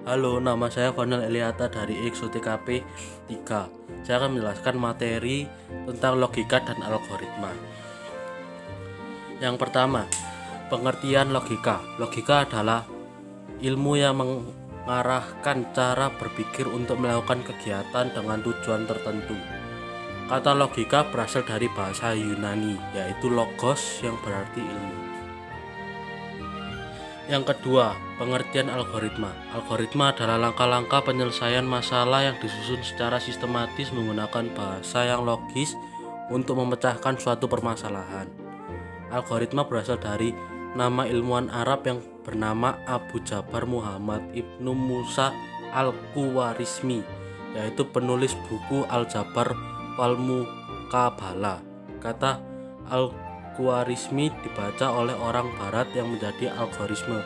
Halo, nama saya Vanel Eliata dari XOTKP 3. Saya akan menjelaskan materi tentang logika dan algoritma. Yang pertama, pengertian logika. Logika adalah ilmu yang mengarahkan cara berpikir untuk melakukan kegiatan dengan tujuan tertentu. Kata logika berasal dari bahasa Yunani, yaitu logos yang berarti ilmu. Yang kedua, pengertian algoritma. Algoritma adalah langkah-langkah penyelesaian masalah yang disusun secara sistematis menggunakan bahasa yang logis untuk memecahkan suatu permasalahan. Algoritma berasal dari nama ilmuwan Arab yang bernama Abu Ja'far Muhammad Ibnu Musa Al-Khwarizmi, yaitu penulis buku Al-Jabar wal Muqabalah. Kata Al-Khwarizmi dibaca oleh orang barat yang menjadi algoritma.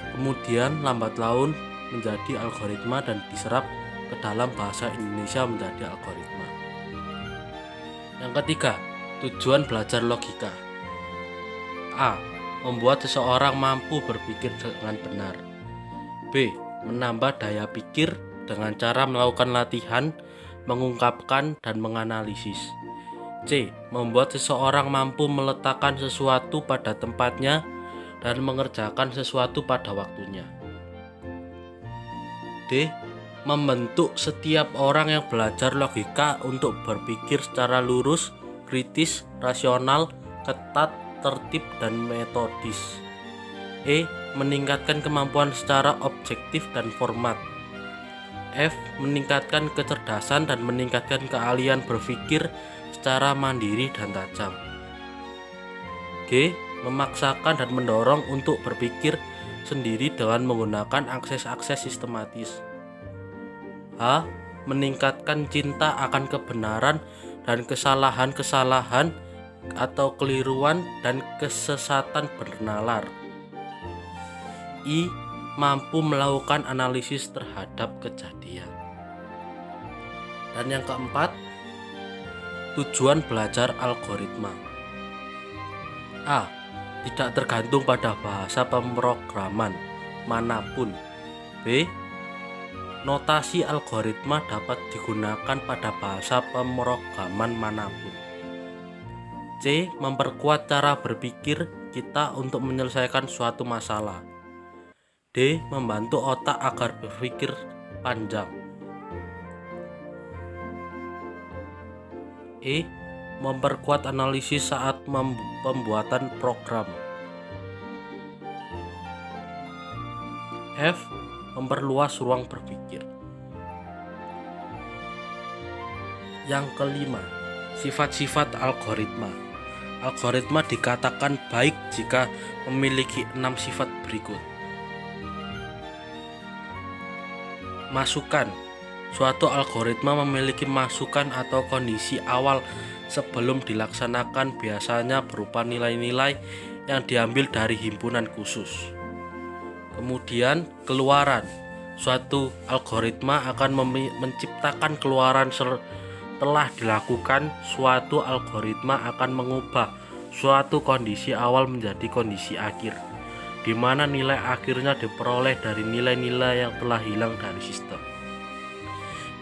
Kemudian lambat laun menjadi algoritma dan diserap ke dalam bahasa Indonesia menjadi algoritma. Yang ketiga, tujuan belajar logika. A. Membuat seseorang mampu berpikir dengan benar. B. Menambah daya pikir dengan cara melakukan latihan, mengungkapkan, dan menganalisis. C. Membuat seseorang mampu meletakkan sesuatu pada tempatnya dan mengerjakan sesuatu pada waktunya. D. Membentuk setiap orang yang belajar logika untuk berpikir secara lurus, kritis, rasional, ketat, tertib, dan metodis. E. Meningkatkan kemampuan secara objektif dan format. F. Meningkatkan kecerdasan dan meningkatkan keahlian berpikir secara mandiri dan tajam. G. Memaksakan dan mendorong untuk berpikir sendiri dengan menggunakan akses-akses sistematis. H. Meningkatkan cinta akan kebenaran dan kesalahan-kesalahan atau keliruan dan kesesatan bernalar. I. Mampu melakukan analisis terhadap kejadian. Dan yang keempat, tujuan belajar algoritma. A. Tidak tergantung pada bahasa pemrograman manapun. B. Notasi algoritma dapat digunakan pada bahasa pemrograman manapun. C. Memperkuat cara berpikir kita untuk menyelesaikan suatu masalah. D. Membantu otak agar berpikir panjang. E. Memperkuat analisis saat pembuatan program. F. Memperluas ruang berpikir. Yang kelima, sifat-sifat algoritma. Algoritma dikatakan baik jika memiliki 6 sifat berikut. Masukan. Suatu algoritma memiliki masukan atau kondisi awal sebelum dilaksanakan, biasanya berupa nilai-nilai yang diambil dari himpunan khusus. Kemudian keluaran. Suatu algoritma akan menciptakan keluaran setelah dilakukan. Suatu algoritma akan mengubah suatu kondisi awal menjadi kondisi akhir, di mana nilai akhirnya diperoleh dari nilai-nilai yang telah hilang dari sistem.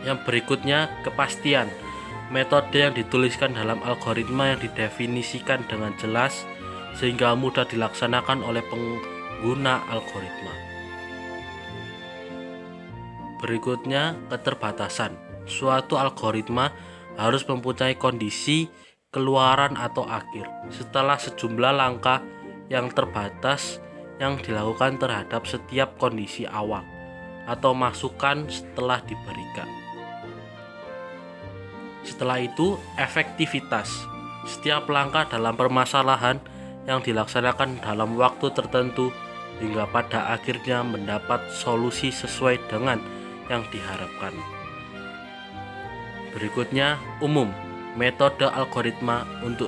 Yang berikutnya, kepastian. Metode yang dituliskan dalam algoritma yang didefinisikan dengan jelas sehingga mudah dilaksanakan oleh pengguna algoritma. Berikutnya, keterbatasan. Suatu algoritma harus mempunyai kondisi keluaran atau akhir setelah sejumlah langkah yang terbatas yang dilakukan terhadap setiap kondisi awal atau masukan setelah diberikan. Setelah itu, efektivitas. Setiap langkah dalam permasalahan yang dilaksanakan dalam waktu tertentu hingga pada akhirnya mendapat solusi sesuai dengan yang diharapkan. Berikutnya, umum. Metode algoritma untuk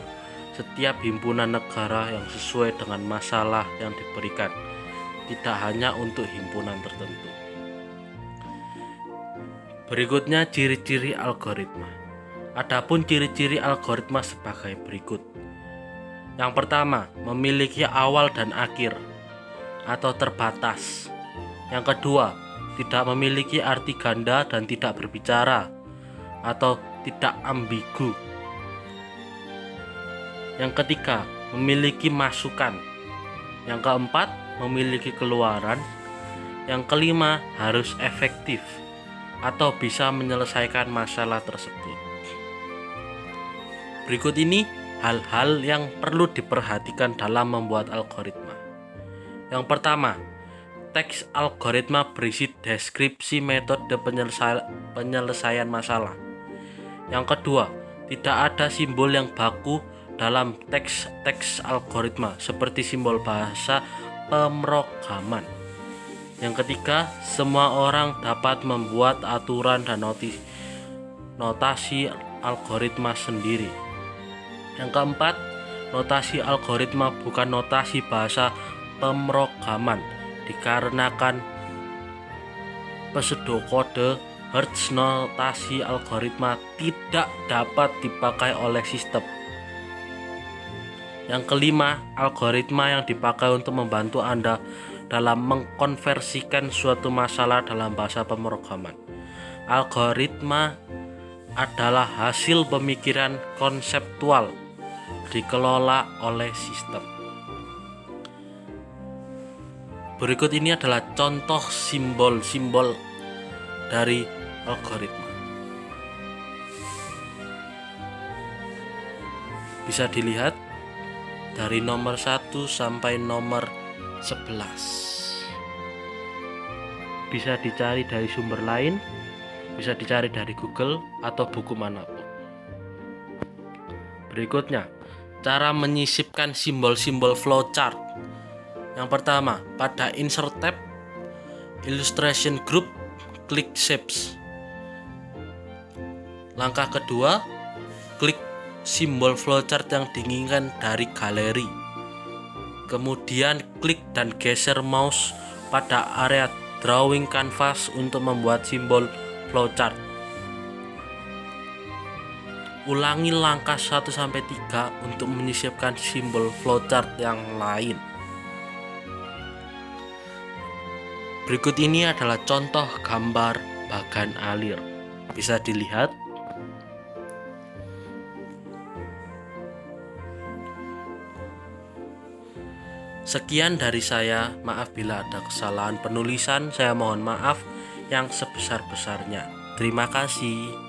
setiap himpunan negara yang sesuai dengan masalah yang diberikan, tidak hanya untuk himpunan tertentu. Berikutnya, ciri-ciri algoritma. Adapun ciri-ciri algoritma sebagai berikut. Yang pertama, memiliki awal dan akhir atau terbatas. Yang kedua, tidak memiliki arti ganda dan tidak berbicara atau tidak ambigu. Yang ketiga, memiliki masukan. Yang keempat, memiliki keluaran. Yang kelima, harus efektif atau bisa menyelesaikan masalah tersebut. Berikut ini hal-hal yang perlu diperhatikan dalam membuat algoritma. Yang pertama, teks algoritma berisi deskripsi metode penyelesaian masalah. Yang kedua, tidak ada simbol yang baku dalam teks algoritma seperti simbol bahasa pemrograman. Yang ketiga, semua orang dapat membuat aturan dan notasi algoritma sendiri. Yang keempat, notasi algoritma bukan notasi bahasa pemrograman dikarenakan pseudokode Hertz. Notasi algoritma tidak dapat dipakai oleh sistem. Yang kelima, algoritma yang dipakai untuk membantu Anda dalam mengkonversikan suatu masalah dalam bahasa pemrograman. Algoritma adalah hasil pemikiran konseptual dikelola oleh sistem. Berikut ini adalah contoh simbol-simbol dari algoritma. Bisa dilihat dari nomor 1 sampai nomor 11. Bisa dicari dari sumber lain, bisa dicari dari Google atau buku manapun. Berikutnya, cara menyisipkan simbol-simbol flowchart. Yang pertama, pada Insert tab, Illustration Group, klik Shapes. Langkah kedua, klik simbol flowchart yang diinginkan dari galeri. Kemudian klik dan geser mouse pada area drawing canvas untuk membuat simbol flowchart. Ulangi langkah 1-3 untuk menyisipkan simbol flowchart yang lain. Berikut ini adalah contoh gambar bagan alir. Bisa dilihat. Sekian dari saya, maaf bila ada kesalahan penulisan, saya mohon maaf yang sebesar-besarnya. Terima kasih.